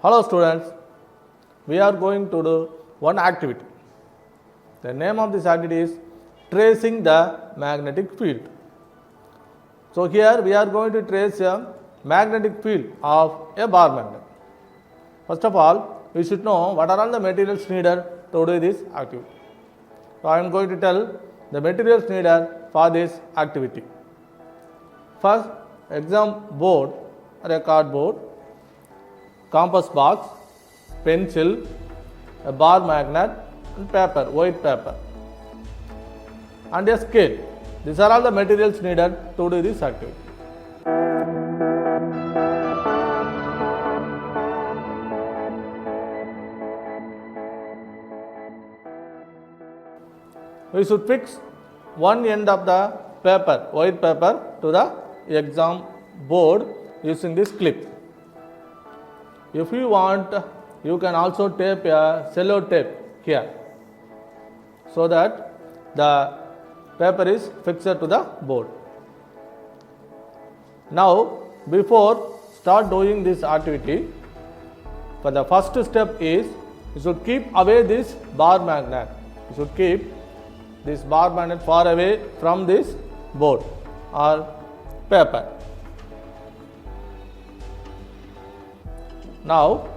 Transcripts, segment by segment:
Hello students, we are going to do one activity. The name of this activity is tracing the magnetic field. So here we are going to trace a magnetic field of a bar magnet. First of all, we should know what are all the materials needed to do this activity. So I am going to tell the materials needed for this activity. First, exam board or a cardboard, compass box, pencil, a bar magnet and paper, white paper and a scale. These are all the materials needed to do this activity. We should fix one end of the paper, white paper, to the exam board using this clip. If you want, you can also tape a cello tape here so that the paper is fixed to the board. Now, before start doing this activity, for the first step is you should keep away this bar magnet. You should keep this bar magnet far away from this board or paper. Now,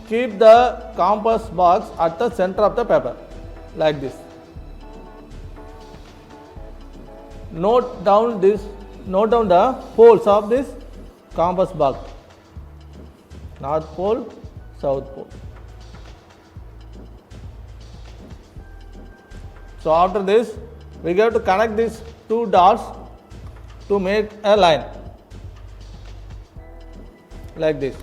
keep the compass box at the center of the paper like this. Note down the poles of this compass box. North pole, south pole. So after this, we have to connect these two dots to make a line like this.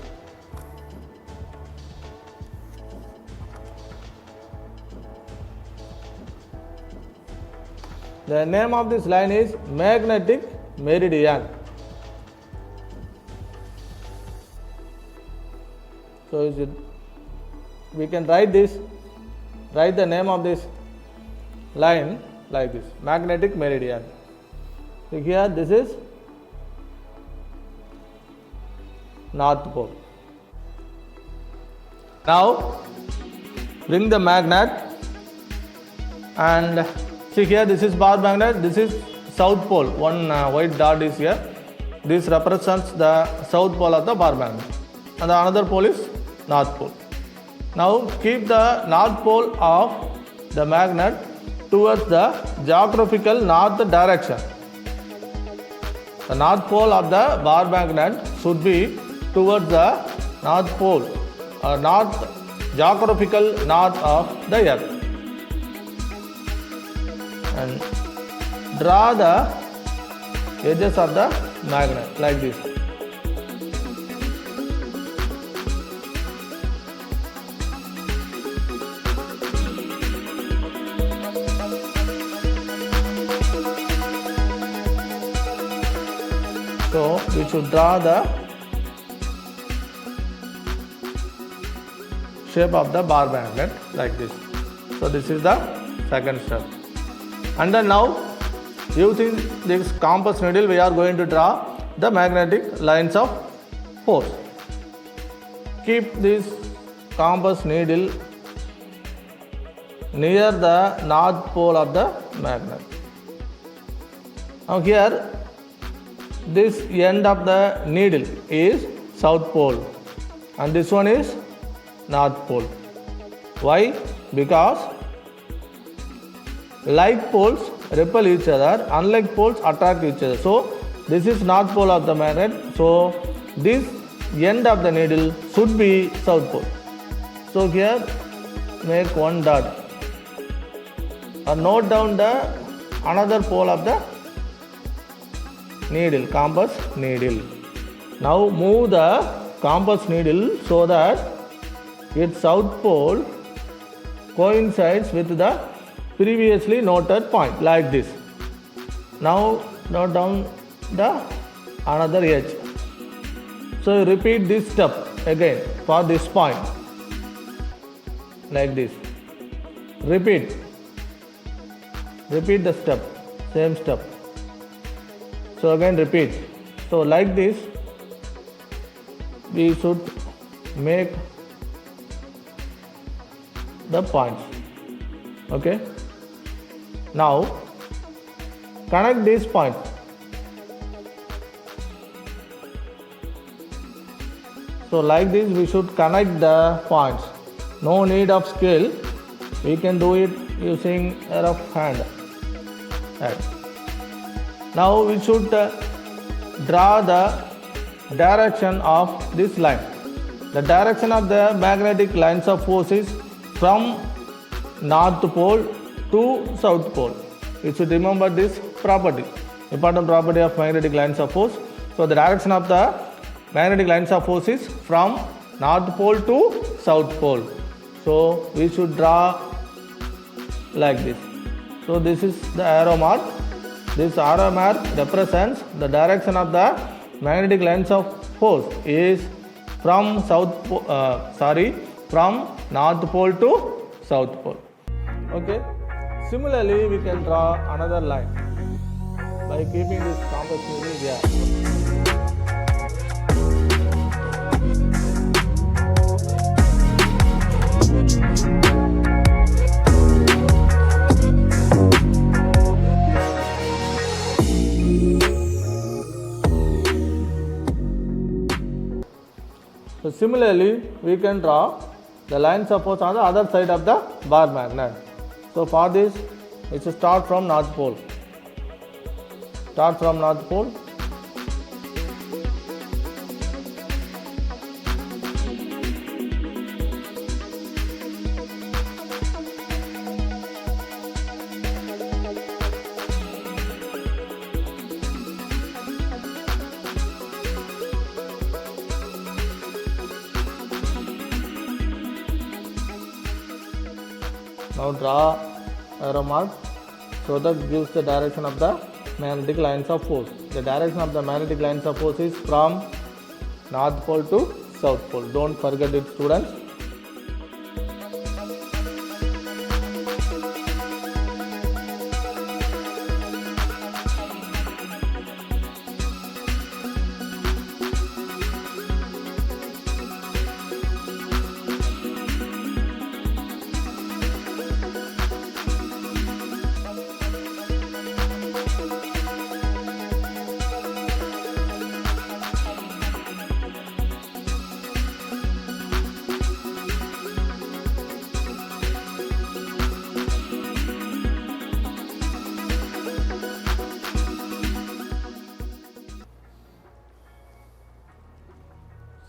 The name of this line is magnetic meridian. So we can write the name of this line like this, magnetic meridian. So here this is North Pole. Now bring the magnet and see here, this is bar magnet, this is South Pole. One white dot is here. This represents the South Pole of the bar magnet and the another pole is North Pole. Now keep the North Pole of the magnet towards the geographical north direction. The North Pole of the bar magnet should be towards the North Pole or geographical north of the earth. And draw the edges of the magnet like this. So we should draw the shape of the bar magnet like this. So this is the second step. And then now, using this compass needle, we are going to draw the magnetic lines of force. Keep this compass needle near the North Pole of the magnet. Now here, this end of the needle is South Pole and this one is North Pole. Why? Because like poles repel each other, unlike poles attract each other. So this is North Pole of the magnet. So this end of the needle should be South Pole. So here make one dot or note down the another pole of the needle, compass needle. Now move the compass needle so that its South Pole coincides with the previously noted point like this. Now note down the another edge. So repeat this step again for this point like this. Repeat the step, same step. So again repeat. So like this, we should make the points. Okay. Now connect these points. So like this, we should connect the points. No need of scale. We can do it using a rough hand. Right. Now we should draw the direction of this line. The direction of the magnetic lines of force is from north pole to south pole. You should remember this property, important property of magnetic lines of force. So the direction of the magnetic lines of force is from north pole to south pole. So we should draw like this. So this is the arrow mark. This arrow mark represents the direction of the magnetic lines of force is from from north pole to south pole. Okay. Similarly, we can draw another line by keeping this compass needle here. So similarly, we can draw the lines of force on the other side of the bar magnet. So for this, we should start from north pole. Start from north pole. Now draw arrow mark, so that gives the direction of the magnetic lines of force. The direction of the magnetic lines of force is from north pole to south pole. Don't forget it, students.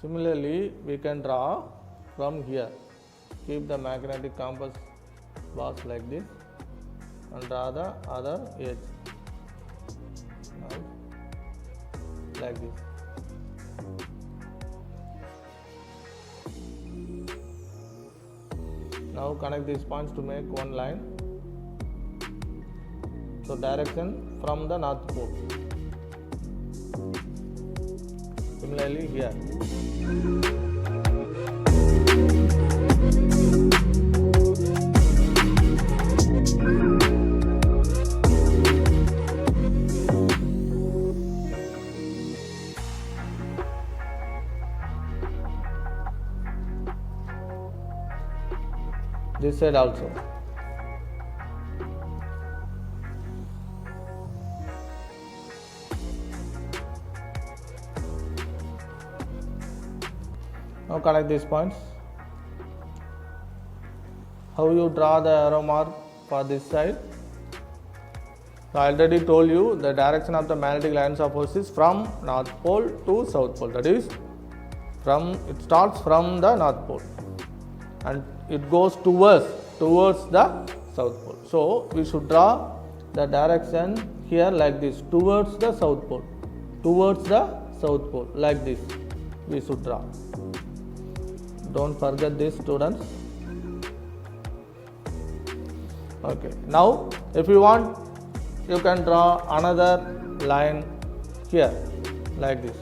Similarly, we can draw from here. Keep the magnetic compass box like this and draw the other edge. Now, like this. Now connect these points to make one line. So direction from the north pole. Similarly here. This side also. Now connect these points. How you draw the arrow mark for this side? I already told you the direction of the magnetic lines of force is from north pole to south pole. That is, it starts from the north pole and it goes towards the south pole. So we should draw the direction here like this, towards the south pole, like this. We should draw. Don't forget this, students. Okay. Now, if you want, you can draw another line here, like this.